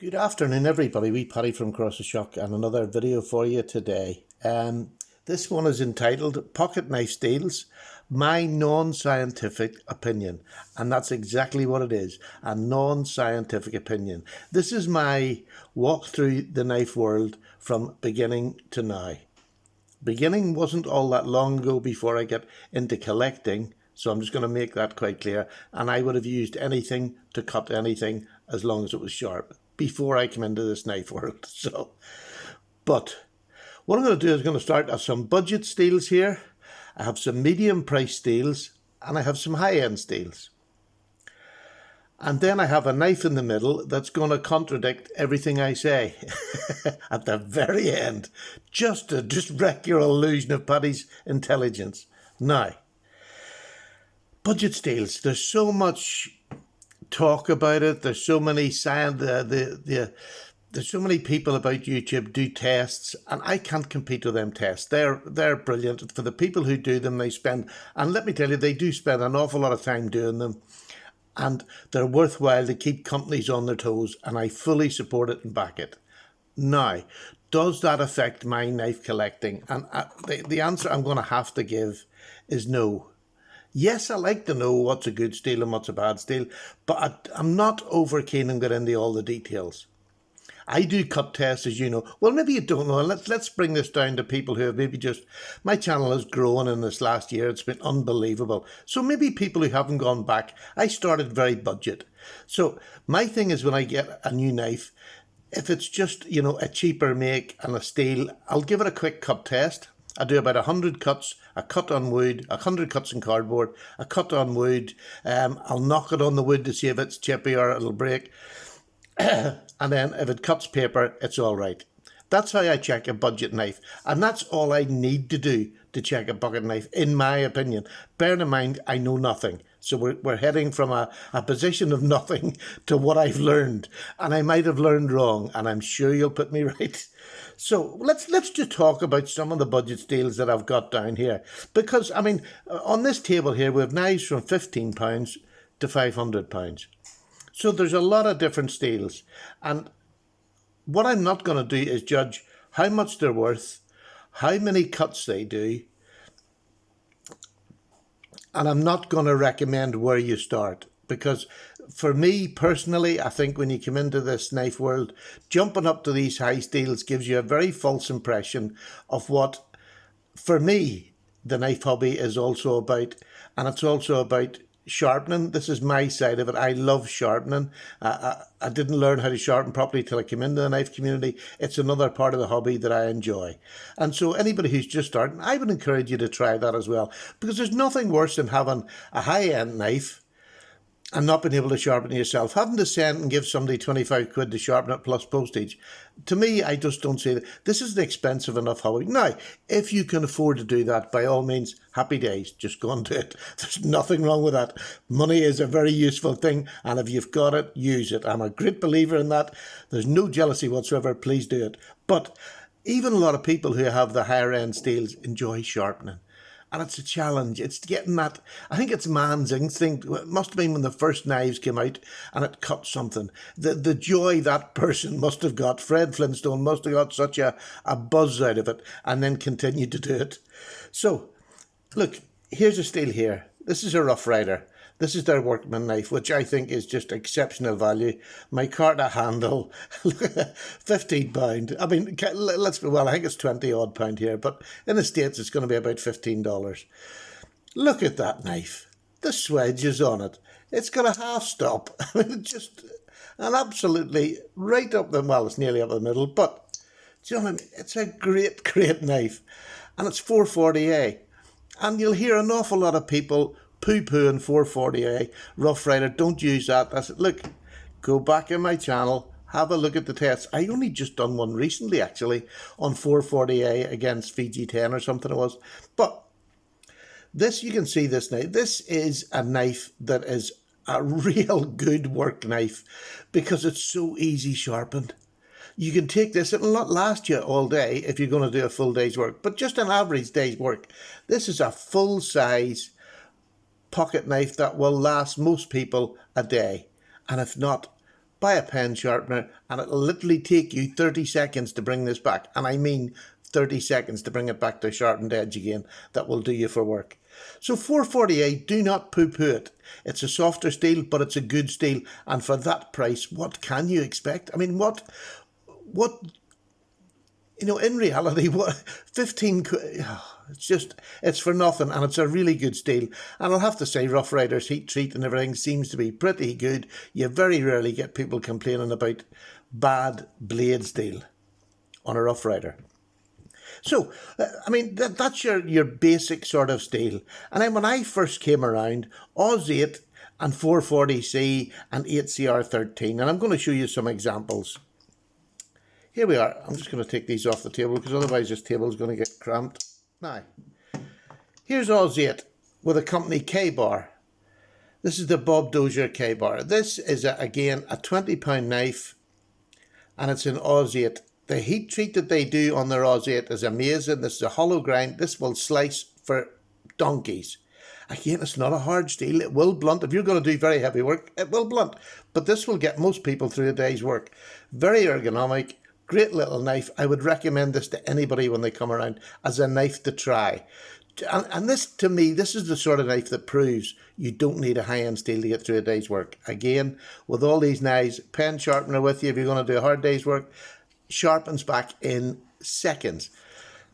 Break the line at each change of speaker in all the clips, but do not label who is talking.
Good afternoon, everybody. We Paddy from Across the Shock and another video for you today. This one is entitled Pocket Knife Steels, My Non-Scientific Opinion. And that's exactly what it is, a non-scientific opinion. This is my walk through the knife world from beginning to now. Beginning wasn't all that long ago before I got into collecting, so I'm just going to make that quite clear. And I would have used anything to cut anything as long as it was sharp before I came into this knife world. But what I'm going to do is going to start with some budget steels here. I have some medium price steels and I have some high-end steels. And then I have a knife in the middle that's going to contradict everything I say at the very end, just to wreck your illusion of Paddy's intelligence. Now, budget steels, there's so much talk about it. There's so many there's so many people about YouTube do tests, and I can't compete with them tests. They're brilliant. For the people who do them, they spend, and let me tell you, they do spend an awful lot of time doing them, and they're worthwhile to keep companies on their toes, and I fully support it and back it. Now, does that affect my knife collecting? And the answer I'm going to have to give is no. Yes, I like to know what's a good steel and what's a bad steel, but I'm not over keen on getting into all the details. I do cut tests, as you know. Well, maybe you don't know. Let's bring this down to people who have maybe just... My channel has grown in this last year. It's been unbelievable. So maybe people who haven't gone back. I started very budget. So my thing is, when I get a new knife, if it's just, a cheaper make and a steel, I'll give it a quick cut test. I do about 100 cuts, a cut on wood, 100 cuts in cardboard, a cut on wood. I'll knock it on the wood to see if it's chippy or it'll break. And then if it cuts paper, it's all right. That's how I check a budget knife. And that's all I need to do to check a bucket knife, in my opinion. Bearing in mind, I know nothing. So we're heading from a position of nothing to what I've learned. And I might have learned wrong, and I'm sure you'll put me right. So let's just talk about some of the budget steels that I've got down here. Because, on this table here, we have knives from £15 to £500. So there's a lot of different steels. And what I'm not going to do is judge how much they're worth, how many cuts they do, and I'm not going to recommend where you start. Because for me personally, I think when you come into this knife world, jumping up to these high steels gives you a very false impression of what, for me, the knife hobby is also about. And it's also about sharpening. This is my side of it. I love sharpening. I didn't learn how to sharpen properly till I came into the knife community. It's another part of the hobby that I enjoy. And so anybody who's just starting, I would encourage you to try that as well. Because there's nothing worse than having a high-end knife and not being able to sharpen it yourself. Having to send and give somebody 25 quid to sharpen it plus postage. To me, I just don't see that. This is an expensive enough hobby. Now, if you can afford to do that, by all means, happy days. Just go and do it. There's nothing wrong with that. Money is a very useful thing, and if you've got it, use it. I'm a great believer in that. There's no jealousy whatsoever. Please do it. But even a lot of people who have the higher end steels enjoy sharpening. And it's a challenge. It's getting that, I think it's man's instinct. It must have been when the first knives came out and it cut something. The joy that person must have got, Fred Flintstone must have got such a buzz out of it and then continued to do it. So, look, here's a steel here. This is a Rough Rider. This is their workman knife, which I think is just exceptional value. My Carta handle, £15. I think it's 20 odd pound here, but in the States it's going to be about $15. Look at that knife. The swedge is on it. It's got a half stop. Just an absolutely right up the, well, it's nearly up the middle, but do you know what I mean? It's a great, great knife. And it's 440A. And you'll hear an awful lot of people poo-pooing 440A, Rough Rider, don't use that. I said, look, go back in my channel, have a look at the tests. I only just done one recently, actually, on 440A against Fiji 10 or something it was. But this, you can see this knife. This is a knife that is a real good work knife because it's so easy sharpened. You can take this, it'll not last you all day if you're going to do a full day's work, but just an average day's work. This is a full-size pocket knife that will last most people a day, and if not, buy a pen sharpener, and it'll literally take you 30 seconds to bring this back. And I mean 30 seconds to bring it back to a sharpened edge again. That will do you for work. So 440A, do not poo-poo it. It's a softer steel, but it's a good steel. And for that price, what can you expect? I mean, what, in reality, what, 15 quid, it's for nothing, and it's a really good steel. And I'll have to say, Rough Riders heat treat and everything seems to be pretty good. You very rarely get people complaining about bad blade steel on a Rough Rider. So, I mean, that's your basic sort of steel. And then when I first came around, Oz 8 and 440C and 8CR13, and I'm going to show you some examples. Here we are. I'm just going to take these off the table because otherwise this table is going to get cramped. Now, here's Oz 8 with a company Kabar. This is the Bob Dozier Kabar. This is, again, a £20 knife, and it's an Oz 8. The heat treat that they do on their Oz 8 is amazing. This is a hollow grind. This will slice for donkeys. Again, it's not a hard steel. It will blunt. If you're going to do very heavy work, it will blunt. But this will get most people through a day's work. Very ergonomic. Great little knife. I would recommend this to anybody when they come around as a knife to try. And this, to me, this is the sort of knife that proves you don't need a high-end steel to get through a day's work. Again, with all these knives, pen sharpener with you if you're going to do a hard day's work, sharpens back in seconds.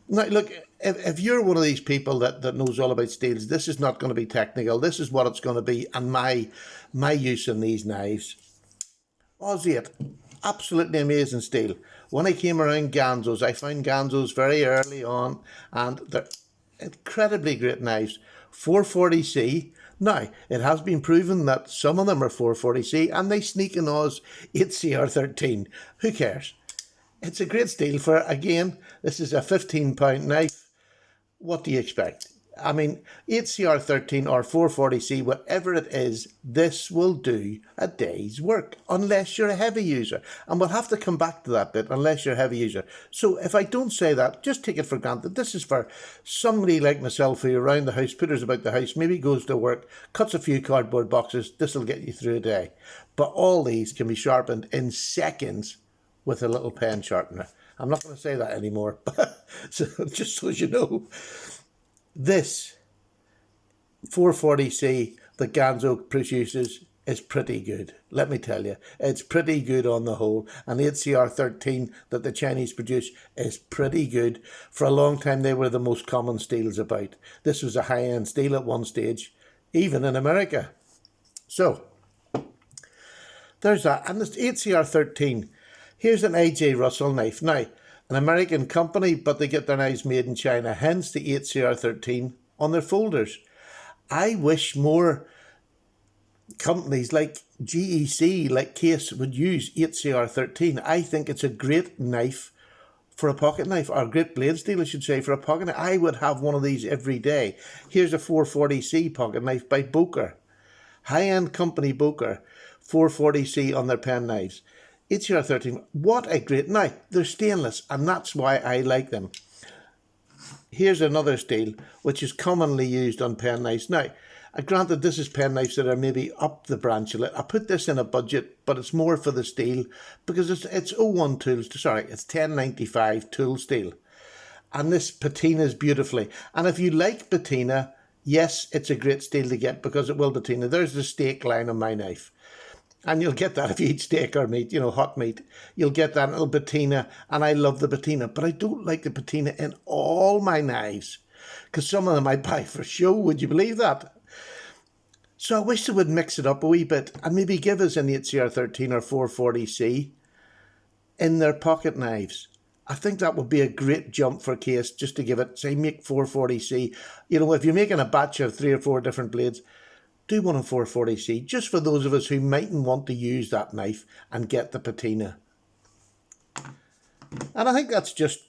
Now, look, if you're one of these people that knows all about steels, this is not going to be technical. This is what it's going to be, and my use in these knives. Oz 8, absolutely amazing steel. When I came around Ganzos, I found Ganzos very early on, and they're incredibly great knives. 440C. Now, it has been proven that some of them are 440C, and they sneak in Oz 8CR13. Who cares? It's a great steel for, again, this is a £15 knife. What do you expect? I mean, 8CR13 or 440C, whatever it is, this will do a day's work, unless you're a heavy user. And we'll have to come back to that bit, unless you're a heavy user. So if I don't say that, just take it for granted. This is for somebody like myself who around the house, putters about the house, maybe goes to work, cuts a few cardboard boxes. This will get you through a day. But all these can be sharpened in seconds with a little pen sharpener. I'm not going to say that anymore, so just so you know. This 440C that Ganzo produces is pretty good. Let me tell you, it's pretty good on the whole. And 8CR13 that the Chinese produce is pretty good. For a long time, they were the most common steels about. This was a high-end steel at one stage, even in America. So, there's that. And this 8CR13, here's an AJ Russell knife. Now, an American company, but they get their knives made in China, hence the 8CR13 on their folders. I wish more companies like GEC, like Case, would use 8CR13. I think it's a great knife for a pocket knife, or a great blade steel, I should say, for a pocket knife. I would have one of these every day. Here's a 440C pocket knife by Boker. High-end company Boker, 440C on their pen knives. 8CR13, what a great knife. They're stainless, and that's why I like them. Here's another steel, which is commonly used on pen knives. Now, granted, this is pen knives that are maybe up the branch a little. I put this in a budget, but it's more for the steel, because it's 01 tools, sorry, it's 1095 tool steel. And this patina's beautifully. And if you like patina, yes, it's a great steel to get, because it will patina. There's the steak line on my knife. And you'll get that if you eat steak or meat, hot meat. You'll get that little patina, and I love the patina. But I don't like the patina in all my knives, because some of them I buy for show. Would you believe that? So I wish they would mix it up a wee bit and maybe give us an 8CR13 or 440C in their pocket knives. I think that would be a great jump for Case, just to give it, say, make 440C. If you're making a batch of 3 or 4 different blades, do one on 440C, just for those of us who mightn't want to use that knife and get the patina. And I think that's just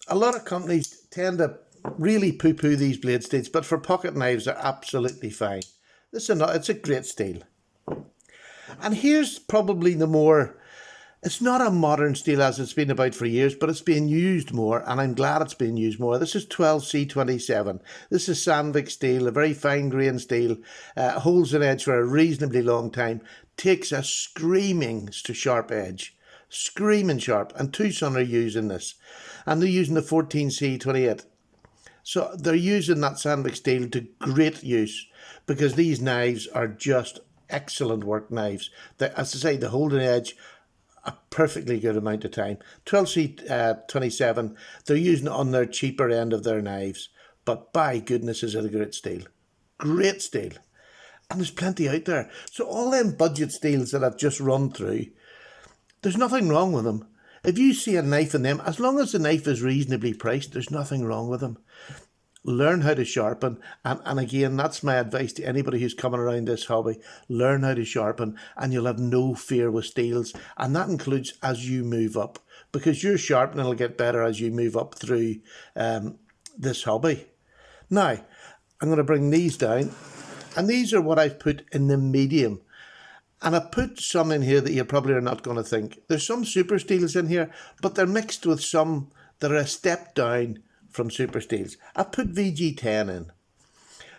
a lot of companies tend to really poo-poo these blade steels, but for pocket knives, they're absolutely fine. It's a great steel. And here's probably the more It's not a modern steel as it's been about for years, but it's being used more, and I'm glad it's being used more. This is 12C27. This is Sandvik steel, a very fine grain steel, holds an edge for a reasonably long time, takes a screaming sharp edge, screaming sharp, and Tucson are using this, and they're using the 14C28. So they're using that Sandvik steel to great use, because these knives are just excellent work knives. As I say, they hold an edge a perfectly good amount of time. 12C27, they're using it on their cheaper end of their knives, but by goodness is it a great steel. Great steel. And there's plenty out there. So all them budget steels that I've just run through, there's nothing wrong with them. If you see a knife in them, as long as the knife is reasonably priced, there's nothing wrong with them. Learn how to sharpen, and again, that's my advice to anybody who's coming around this hobby. Learn how to sharpen, and you'll have no fear with steels, and that includes as you move up, because your sharpening will get better as you move up through this hobby. Now, I'm going to bring these down, and these are what I've put in the medium. And I put some in here that you probably are not going to think. There's some super steels in here, but they're mixed with some that are a step down from super steels. I put VG10 in,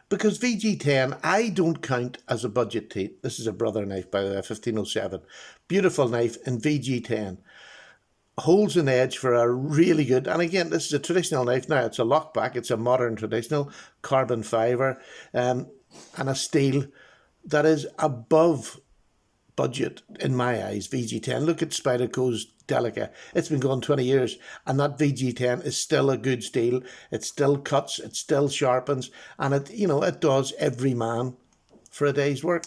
because VG10 I don't count as a budget teat. This is a brother knife, by the way, 1507. Beautiful knife in VG10. Holds an edge for a really good, and again, this is a traditional knife. Now, it's a lockback, it's a modern traditional carbon fibre, and a steel that is above budget in my eyes. VG10. Look at Spyderco's Delica. It's been going 20 years, and that VG10 is still a good steel. It still cuts, it still sharpens, and it does every man for a day's work.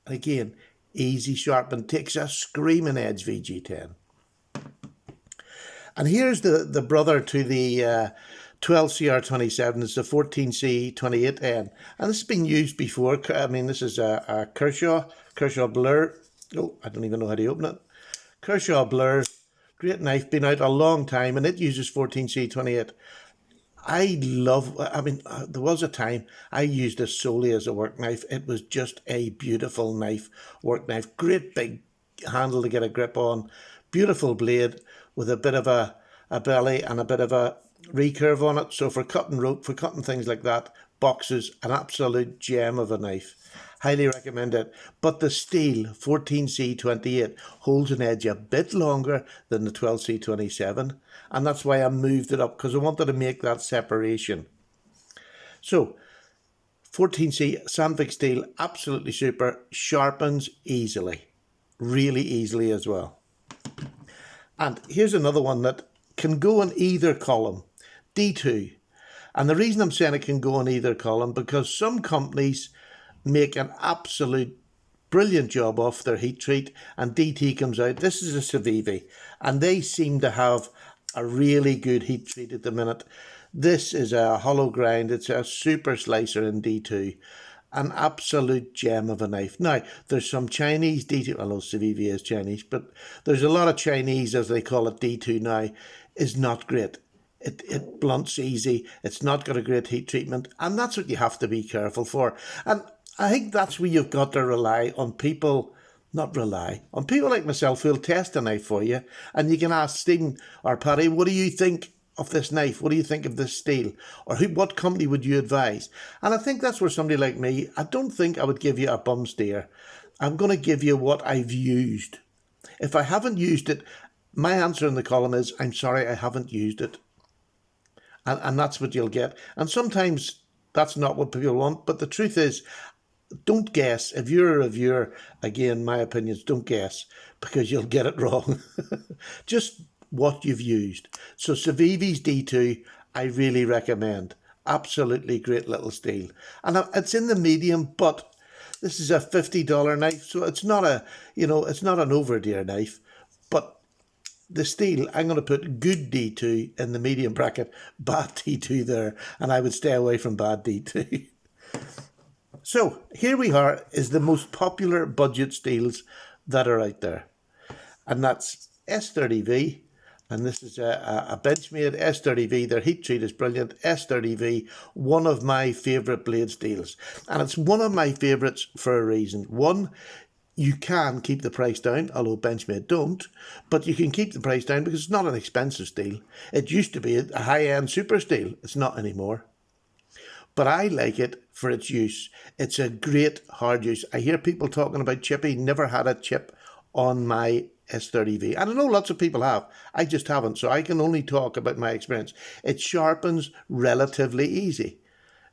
And again, easy sharpen, takes a screaming edge, VG10. And here's the brother to the 12CR27, is the 14C28N, and this has been used before. I mean, this is a Kershaw Blur. Oh, I don't even know how to open it. Kershaw Blur, great knife, been out a long time, and it uses 14C28. There was a time I used this solely as a work knife. It was just a beautiful knife, work knife, great big handle to get a grip on, beautiful blade with a bit of a belly and a bit of a recurve on it. So for cutting rope, for cutting things like that, boxes, an absolute gem of a knife. Highly recommend it. But the steel 14C28 holds an edge a bit longer than the 12C27, and that's why I moved it up, because I wanted to make that separation. So 14C Sandvik steel, absolutely super, sharpens easily, really easily as well. And here's another one that can go in either column, D2. And the reason I'm saying it can go in either column, because some companies make an absolute brilliant job off their heat treat, and DT comes out. This is a Civivi, and they seem to have a really good heat treat at the minute. This is a hollow grind. It's a super slicer in D2. An absolute gem of a knife. Now, there's some Chinese D2, I know Civivi is Chinese, but there's a lot of Chinese, as they call it, D2 now, is not great. It blunts easy. It's not got a great heat treatment, and that's what you have to be careful for. And I think that's where you've got to rely on people, on people like myself who'll test a knife for you, and you can ask Stephen or Paddy, what do you think of this knife? What do you think of this steel? Or what company would you advise? And I think that's where somebody like me, I don't think I would give you a bum steer. I'm going to give you what I've used. If I haven't used it, my answer in the column is, I'm sorry, I haven't used it. And that's what you'll get. And sometimes that's not what people want, but the truth is, don't guess. If you're a reviewer, again, my opinions, don't guess, because you'll get it wrong. Just what you've used. So Civivi's D2, I really recommend. Absolutely great little steel. And it's in the medium, but this is a $50 knife, so it's not it's not an overdear knife. But the steel, I'm going to put good D2 in the medium bracket, bad D2 there, and I would stay away from bad D2. So here we are, is the most popular budget steels that are out there. And that's S30V, and this is a Benchmade S30V. Their heat treat is brilliant. S30V, one of my favourite blade steels. And it's one of my favourites for a reason. One, You can keep the price down, although Benchmade don't, but you can keep the price down because it's not an expensive steel. It used to be a high-end super steel. It's not anymore. But I like it for its use. It's a great hard use. I hear people talking about chippy. Never had a chip on my S30V. And I know lots of people have. I just haven't, so I can only talk about my experience. It sharpens relatively easy.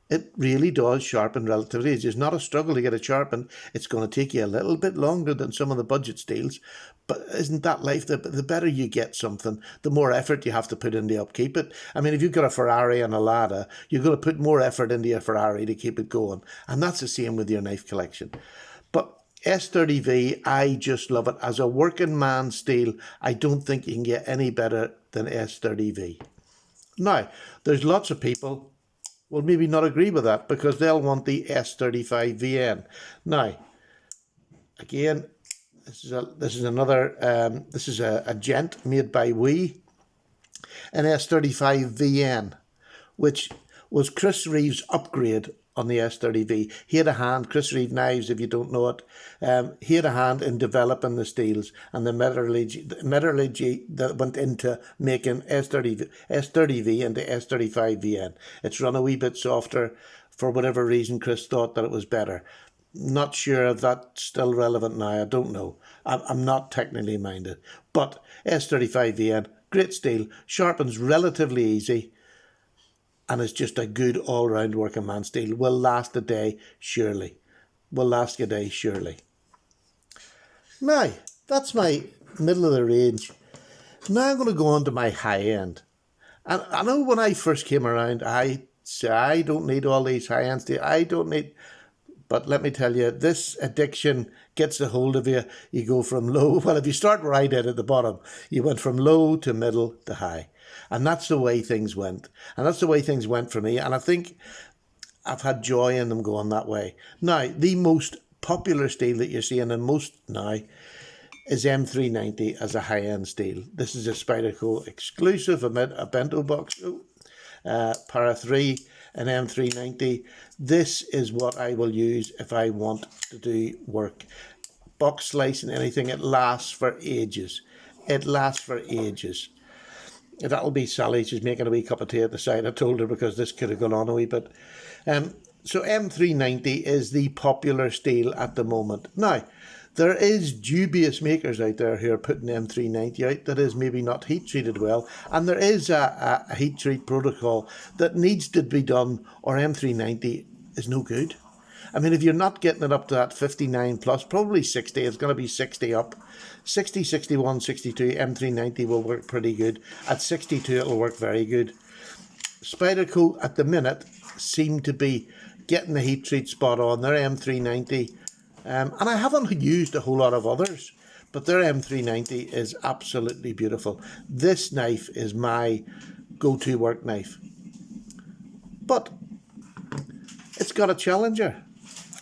It really does sharpen relatively easy. It's not a struggle to get it sharpened. It's going to take you a little bit longer than some of the budget steels. But isn't that life? The better you get something, the more effort you have to put into upkeep it. I mean, if you've got a Ferrari and a Lada, you're going to put more effort into your Ferrari to keep it going. And that's the same with your knife collection. But S30V, I just love it. As a working man steel, I don't think you can get any better than S30V. Now, there's lots of people will maybe not agree with that because they'll want the S35VN. Now, again, this is a gent made by an S35VN, which was Chris Reeve's upgrade on the S30V. He had a hand, Chris Reeve Knives, if you don't know it, he had a hand in developing the steels and the metallurgy that went into making S30V into S35VN. It's run a wee bit softer. For whatever reason, Chris thought that it was better. Not sure if that's still relevant now. I don't know. I'm not technically minded. But S35VN, great steel, sharpens relatively easy, and it's just a good all-round working man steel. Will last a day, surely. Will last a day, surely. Now, that's my middle of the range. Now I'm going to go on to my high end. And I know when I first came around, I said, I don't need all these high end steel. I don't need... But let me tell you, this addiction gets a hold of you. You go from low... Well, if you start right at the bottom, you went from low to middle to high. And that's the way things went. And that's the way things went for me. And I think I've had joy in them going that way. Now, the most popular steel that you're seeing in most now is M390 as a high-end steel. This is a Spyderco exclusive, a bento box, Para 3 and M390. This is what I will use if I want to do work. Box slicing, anything, it lasts for ages. It lasts for ages. That'll be Sally. She's making a wee cup of tea at the side. I told her because this could have gone on a wee bit. So M390 is the popular steel at the moment. Now, there is dubious makers out there who are putting M390 out that is maybe not heat treated well. And there is a heat treat protocol that needs to be done, or M390 is no good. I mean, if you're not getting it up to that 59 plus, probably 60, it's going to be 60 up. 60, 61, 62, M390 will work pretty good. At 62, it'll work very good. Spyderco, at the minute, seem to be getting the heat treat spot on. Their M390, and I haven't used a whole lot of others, but their M390 is absolutely beautiful. This knife is my go-to work knife. But it's got a challenger.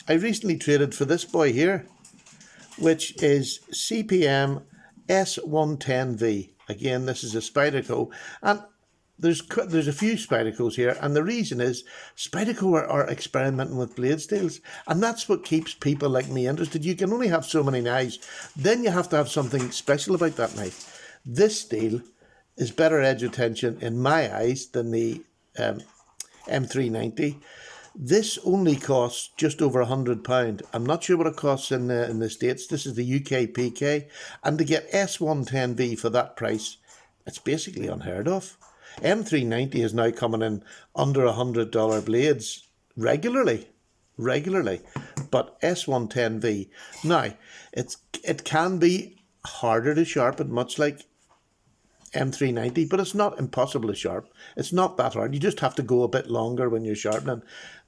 I recently traded for this boy here, which is CPM S110V. Again, this is a Spyderco, and there's a few Spydercos here, and the reason is Spyderco are experimenting with blade steels, and that's what keeps people like me interested. You can only have so many knives, then you have to have something special about that knife. This steel is better edge retention in my eyes than the M390. This only costs just over £100. I'm not sure what it costs in the States. This is the UK PK. And to get S110V for that price, it's basically unheard of. M390 is now coming in under $100 blades regularly. But S110V, now, it can be harder to sharpen, much like M390, but it's not impossible to sharpen. It's not that hard. You just have to go a bit longer when you're sharpening.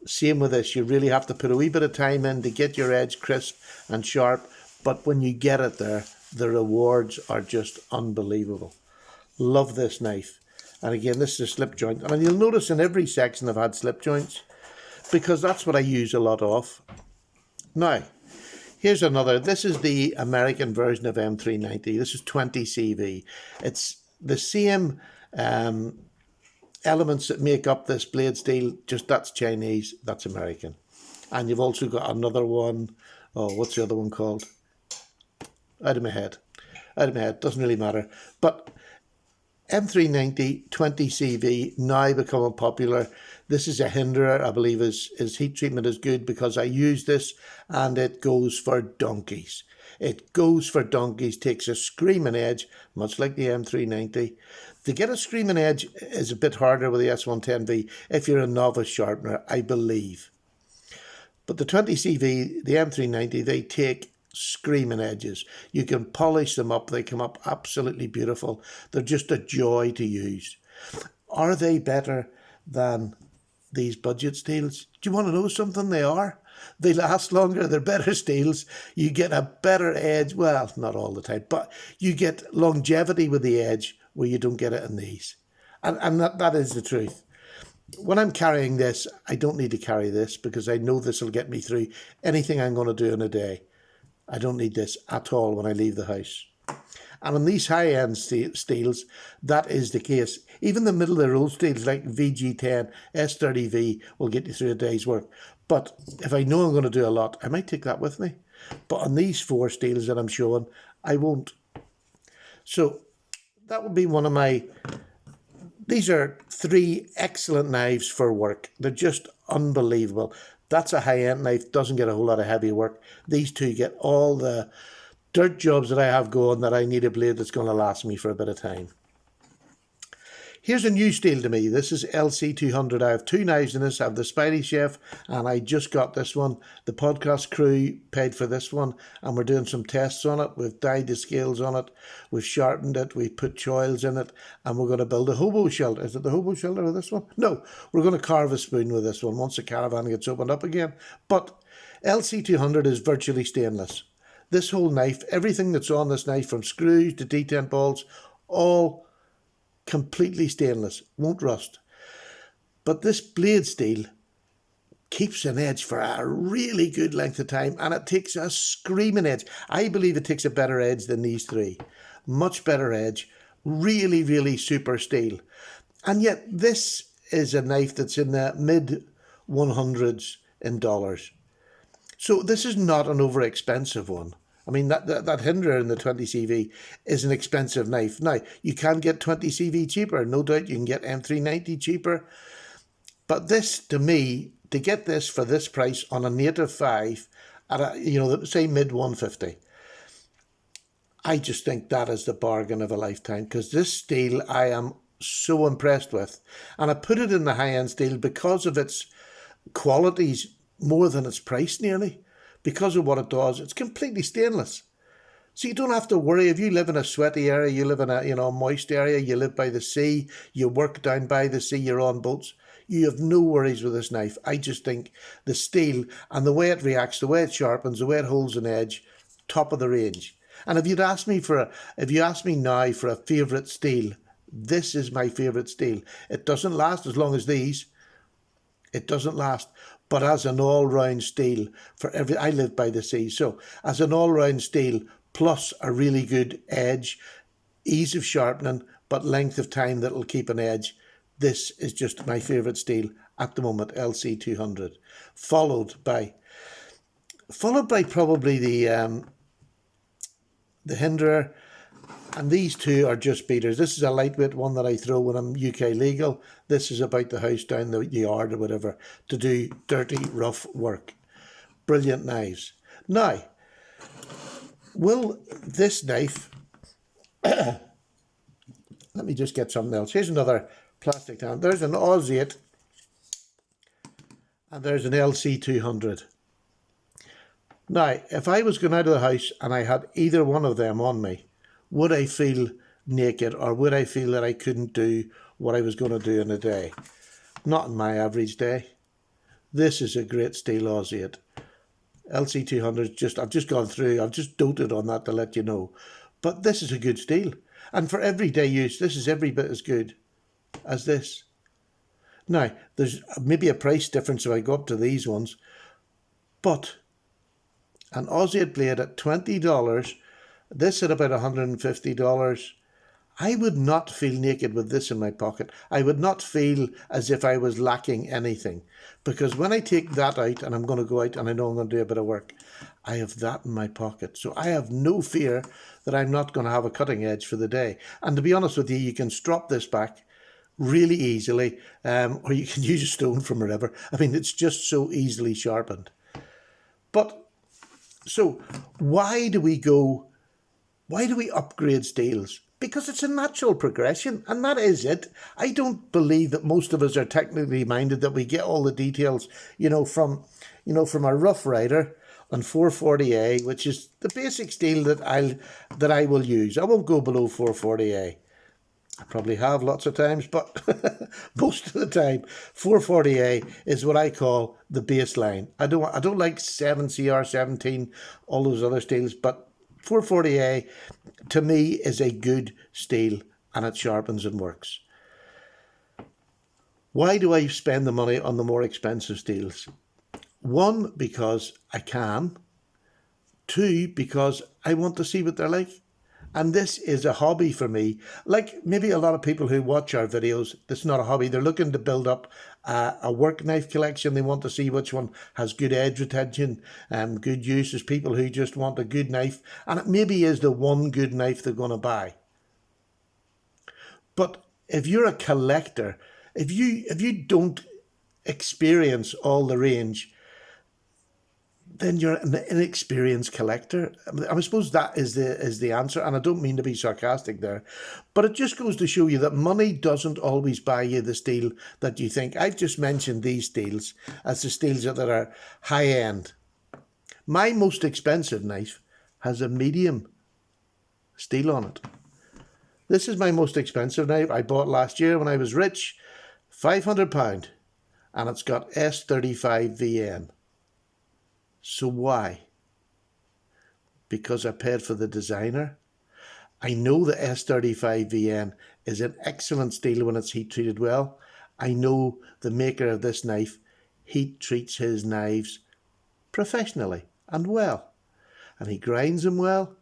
Same with this. You really have to put a wee bit of time in to get your edge crisp and sharp. But when you get it there, the rewards are just unbelievable. Love this knife. And again, this is a slip joint. And you'll notice in every section I've had slip joints because that's what I use a lot of. Now, here's another. This is the American version of M390. This is 20CV. It's the same elements that make up this blade steel, just that's Chinese, that's American. And you've also got another one. Oh, what's the other one called? out of my head. Out of my head, doesn't really matter. But M390 20CV now becoming popular. This is a hinderer. I believe his heat treatment is good because I use this and it goes for donkeys. It goes for donkeys, takes a screaming edge, much like the M390. To get a screaming edge is a bit harder with the S110V if you're a novice sharpener, I believe. But the 20CV, the M390, they take screaming edges. You can polish them up. They come up absolutely beautiful. They're just a joy to use. Are they better than these budget steels? Do you want to know something? They are. They last longer. They're better steels. You get a better edge. Well, not all the time, but you get longevity with the edge where you don't get it in these. And that is the truth. When I'm carrying this, I don't need to carry this because I know this will get me through anything I'm going to do in a day. I don't need this at all when I leave the house. And on these high-end steels, that is the case. Even the middle-of-the-road steels like VG10, S30V will get you through a day's work. But if I know I'm going to do a lot, I might take that with me. But on these four steels that I'm showing, I won't. So that would be one of my... These are three excellent knives for work. They're just unbelievable. That's a high-end knife, doesn't get a whole lot of heavy work. These two get all the dirt jobs that I have going that I need a blade that's going to last me for a bit of time. Here's a new steel to me. This is LC200. I have two knives in this. I have the Spidey Chef and I just got this one. The podcast crew paid for this one and we're doing some tests on it. We've dyed the scales on it. We've sharpened it. We've put choils in it and we're going to build a hobo shelter. Is it the hobo shelter with this one? No, we're going to carve a spoon with this one once the caravan gets opened up again. But LC200 is virtually stainless. This whole knife, everything that's on this knife from screws to detent balls, all completely stainless, won't rust. But this blade steel keeps an edge for a really good length of time and it takes a screaming edge. I believe it takes a better edge than these three. Much better edge. Really, really super steel. And yet this is a knife that's in the mid 100s in dollars. So this is not an over expensive one. I mean, that hinderer in the 20CV is an expensive knife. Now, you can get 20CV cheaper. No doubt you can get M390 cheaper. But this, to me, to get this for this price on a native 5, at a, say mid 150, I just think that is the bargain of a lifetime. Because this steel I am so impressed with. And I put it in the high-end steel because of its qualities more than its price nearly. Because of what it does, it's completely stainless. So you don't have to worry if you live in a sweaty area, you live in a moist area, you live by the sea, you work down by the sea, you're on boats. You have no worries with this knife. I just think the steel and the way it reacts, the way it sharpens, the way it holds an edge, top of the range. And if you ask me now for a favourite steel, this is my favourite steel. It doesn't last as long as these. It doesn't last. But as an all-round steel, I live by the sea, so as an all-round steel, plus a really good edge, ease of sharpening, but length of time that'll keep an edge, this is just my favourite steel at the moment, LC200. Followed by probably the hinderer, and these two are just beaters. This is a lightweight one that I throw when I'm UK legal. This is about the house down the yard or whatever to do dirty, rough work. Brilliant knives. Now, will this knife... Let me just get something else. Here's another plastic hand. There's an Oz 8 and there's an LC200. Now, if I was going out of the house and I had either one of them on me, would I feel naked or would I feel that I couldn't do what I was going to do in a day? Not in my average day. This is a great steel Oz 8. LC200, I've just gone through, I've just doted on that to let you know. But this is a good steel. And for everyday use, this is every bit as good as this. Now, there's maybe a price difference if I go up to these ones. But an Oz 8 blade at $20, this at about $150, I would not feel naked with this in my pocket. I would not feel as if I was lacking anything. Because when I take that out and I'm going to go out and I know I'm going to do a bit of work, I have that in my pocket. So I have no fear that I'm not going to have a cutting edge for the day. And to be honest with you, you can strop this back really easily, or you can use a stone from wherever. I mean, it's just so easily sharpened. But so why do we upgrade steels? Because it's a natural progression, and that is it. I don't believe that most of us are technically minded, that we get all the details, from a Rough Rider on 440A, which is the basic steel that I will use. I won't go below 440A. I probably have lots of times, but most of the time, 440A is what I call the baseline. I don't like 7CR17, all those other steels, but 440A to me is a good steel, and it sharpens and works. Why do I spend the money on the more expensive steels? One, because I can. Two, because I want to see what they're like. And this is a hobby for me. Like maybe a lot of people who watch our videos, it's not a hobby. They're looking to build up a work knife collection. They want to see which one has good edge retention, good use. There's people who just want a good knife, and it maybe is the one good knife they're going to buy. But if you're a collector, if you don't experience all the range, then you're an inexperienced collector. I suppose that is the answer, and I don't mean to be sarcastic there, but it just goes to show you that money doesn't always buy you the steel that you think. I've just mentioned these steels as the steels that are high end. My most expensive knife has a medium steel on it. This is my most expensive knife. I bought last year when I was rich, £500, and it's got S35VN. So why? Because I paid for the designer. I know the S35VN is an excellent steel when it's heat treated well. I know the maker of this knife heat treats his knives professionally and well. And he grinds them well,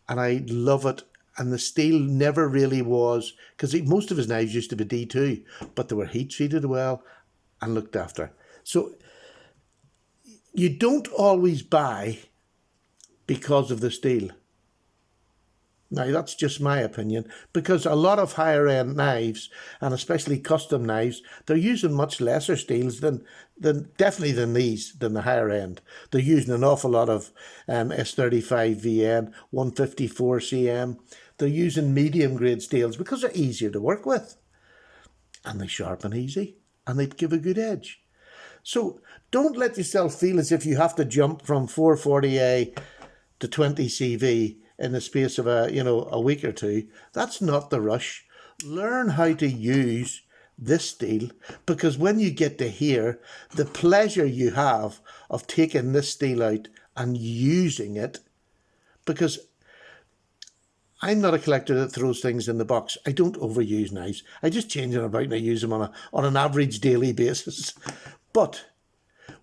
and I love it. And the steel never really was, because most of his knives used to be D2, but they were heat treated well and looked after. So you don't always buy because of the steel. Now, that's just my opinion, because a lot of higher end knives, and especially custom knives, they're using much lesser steels than the higher end. They're using an awful lot of S35VN, 154cm. They're using medium grade steels because they're easier to work with, and they sharpen easy, and they give a good edge. So don't let yourself feel as if you have to jump from 440A to 20CV in the space of a week or two. That's not the rush. Learn how to use this steel, because when you get to here, the pleasure you have of taking this steel out and using it, because I'm not a collector that throws things in the box. I don't overuse knives. I just change them about and I use them on an average daily basis. But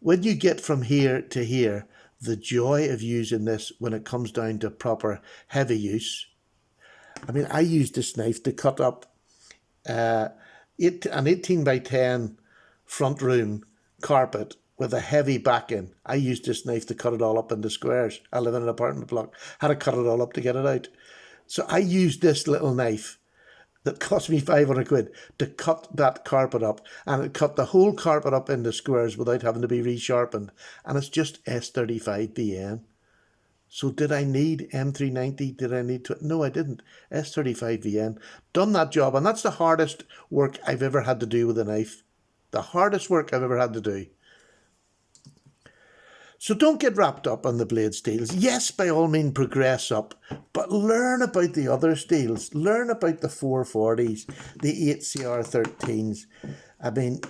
when you get from here to here, the joy of using this when it comes down to proper heavy use. I mean, I use this knife to cut up an 18 by 10 front room carpet with a heavy backing. I used this knife to cut it all up into squares. I live in an apartment block. Had to cut it all up to get it out. So I used this little knife that cost me 500 quid to cut that carpet up, and it cut the whole carpet up into squares without having to be resharpened. And it's just S35VN. So did I need M390? Did I need to? No, I didn't. S35VN. Done that job, and that's the hardest work I've ever had to do with a knife. The hardest work I've ever had to do. So don't get wrapped up on the blade steels. Yes, by all means, progress up, but learn about the other steels. Learn about the 440s, the 8CR13s, I mean,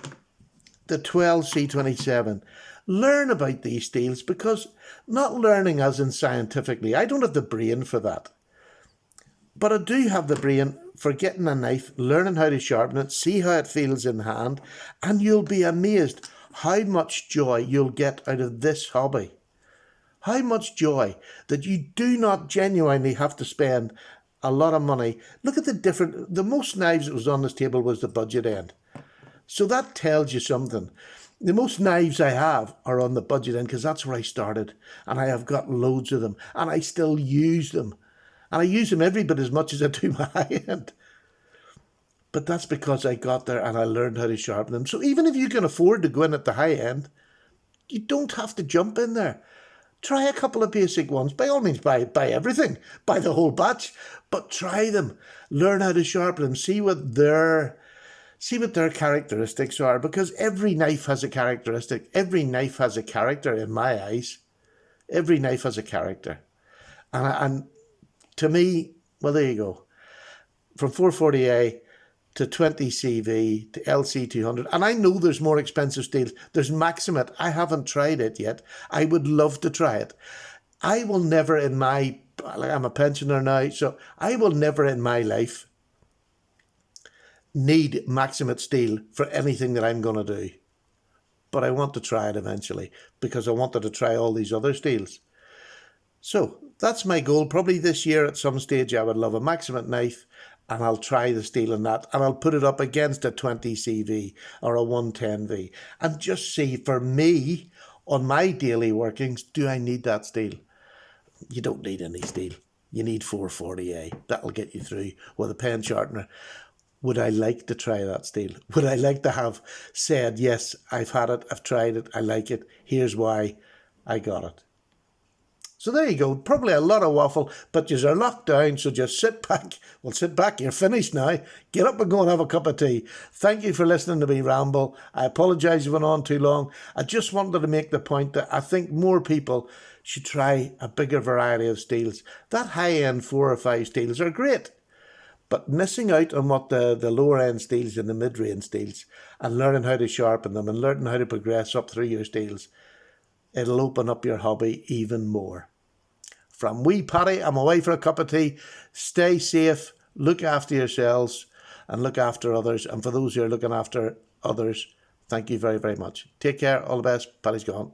the 12C27. Learn about these steels, because not learning as in scientifically, I don't have the brain for that. But I do have the brain for getting a knife, learning how to sharpen it, see how it feels in hand, and you'll be amazed how much joy you'll get out of this hobby. How much joy that you do not genuinely have to spend a lot of money. Look at the most knives that was on this table was the budget end. So that tells you something. The most knives I have are on the budget end because that's where I started. And I have got loads of them. And I still use them. And I use them every bit as much as I do my high end. But that's because I got there and I learned how to sharpen them. So even if you can afford to go in at the high end, you don't have to jump in there. Try a couple of basic ones. By all means, buy everything. Buy the whole batch. But try them. Learn how to sharpen them. See what their characteristics are. Because every knife has a characteristic. Every knife has a character in my eyes. Every knife has a character. And to me, well, there you go. From 440A to 20CV to LC200. And I know there's more expensive steels. There's Maximate. I haven't tried it yet. I would love to try it. I will never I'm a pensioner now, so I will never in my life need Maximate steel for anything that I'm going to do. But I want to try it eventually because I wanted to try all these other steels. So that's my goal. Probably this year at some stage I would love a Maximate knife and I'll try the steel in that and I'll put it up against a 20CV or a 110V and just see for me on my daily workings, do I need that steel? You don't need any steel. You need 440A. That'll get you through with a pen sharpener. Would I like to try that steel? Would I like to have said, yes, I've had it, I've tried it, I like it, here's why I got it. So there you go. Probably a lot of waffle, but you're locked down, so just sit back. Well, sit back. You're finished now. Get up and go and have a cup of tea. Thank you for listening to me ramble. I apologise if I went on too long. I just wanted to make the point that I think more people should try a bigger variety of steels. That high-end 4 or 5 steels are great, but missing out on what the lower-end steels and the mid-range steels and learning how to sharpen them and learning how to progress up through your steels, it'll open up your hobby even more. From wee Paddy, I'm away for a cup of tea. Stay safe, look after yourselves and look after others. And for those who are looking after others, thank you very, very much. Take care, all the best. Paddy's gone.